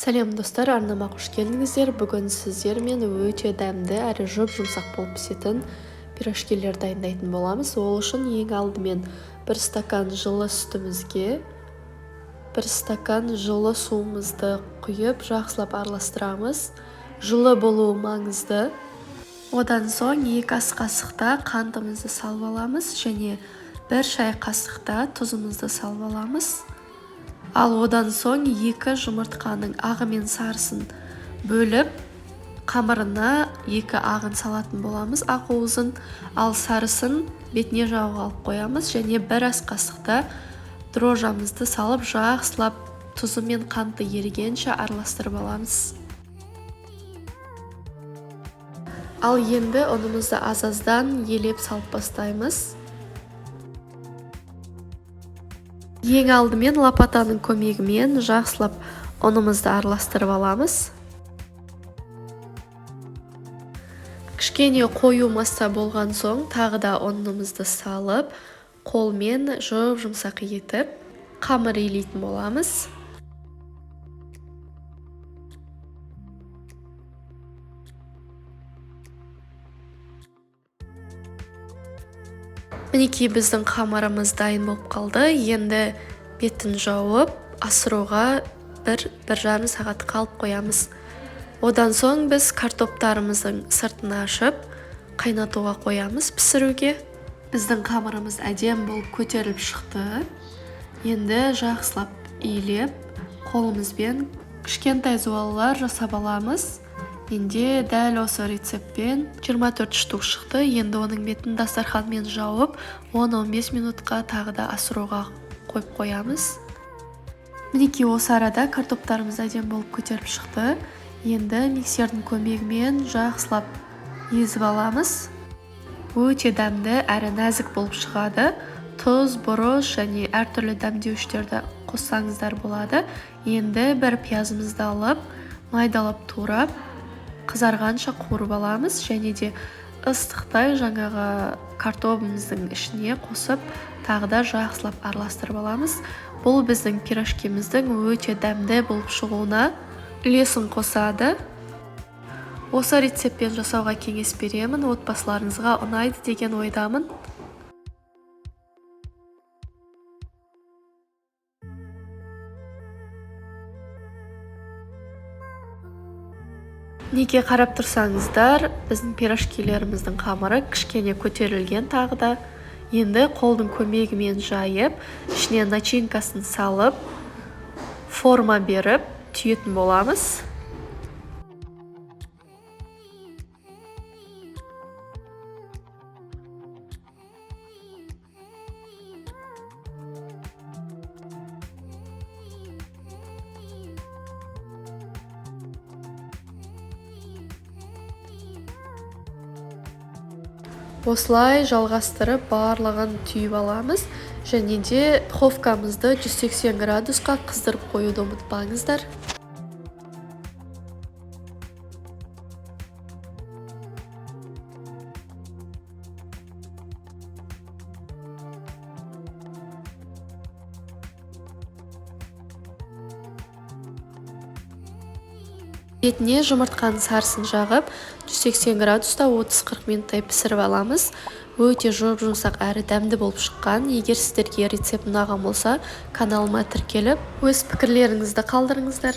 Сәлем достар, арнама қош келдіңіздер. Бүгін сіздермен өте дәмді әрі жұп-жұмсақ болып пісетін пирожкилер дайындайтын боламыз. Ол үшін ең алдымен 1 стакан жылы сүтімізге 1 стакан жылы суымызды құйып, жақсылап араластырамыз. Жылы болуы маңызды. Одан соң 2 ас қасықта қантымызды салып аламыз және 1 шай қасықта тұзымызды салып аламыз. Ал одан соң 2 жұмыртқаның ағы мен сарысын бөліп, қамырына 2 ағын салатын боламыз, ақуызын, ал сарысын бетіне жағуға алып қоямыз және 1 ас қасықта дрожжамызды салып, жақсылап тұзы мен қанты ерігенше араластырып аламыз. Ал енді ұнымызды аз-аздан елеп салып бастаймыз. Ең алдымен лопатаның көмегімен жақсылап ұнымызды араластырып аламыз. Кішкене қою масса болған соң тағы да ұнымызды салып, қолмен жұп-жұмсақ етіп, қамыр илейтін боламыз. Мінекей біздің қамырымыз дайын болып қалды. Енді бетін жауып, асыруға 1-1,5 сағат қалып қоямыз. Одан соң біз картоптарымыздың сыртын ашып, қайнатуға қоямыз пісіруге. Біздің қамырымыз әдем болып көтеріліп шықты. Енді жақсылап илеп, қолымызбен кішкентай зуалылар жасап аламыз. Менде дәл осы рецептпен 24 штук шықты. Енді оның бетін дастарханмен жауып, 10-15 минутқа тағы да асыруға қойып қоямыз. Мінекей осы арада картоптарымыз әдем болып көтеріп шықты. Енді миксердің көмегімен жақсылап езіп аламыз. Өте дәмді әрі нәзік болып шығады. Тұз, бұрыш және әртүрлі дәмдеуіштерді қоссаңыздар болады. Енді 1 пиязымызды алып, майдалап турап, қызарғанша қуырып аламыз және де ыстықтай жаңағы картобымыздың ішіне қосып, тағы да жақсылап араластырып аламыз. Бұл біздің пирожкиміздің өте дәмді болып шығуына үлесін қосады. Осы рецептпен жасауға кеңес беремін, отбасыларыңызға ұнайды деген ойдамын. Неге қарап тұрсаңыздар, біздің пирожкилеріміздің қамыры кішкене көтерілген тағы да. Енді қолдың көмегімен жайып, ішіне начинкасын салып, форма беріп, түйетін боламыз. Осылай жалғастырып барлығын түйіп аламыз және де духовкамызды 180 градусқа қыздырып қоюды ұмытпаңыздар. Бетіне жұмыртқаның сарысын жағып, 180 градуста 30-40 минуттай пісіріп аламыз. Өте жұп-жұмсақ әрі дәмді болып шыққан. Егер сіздерге рецепт ұнаған болса, каналыма тіркеліп, өз пікірлеріңізді қалдырыңыздар.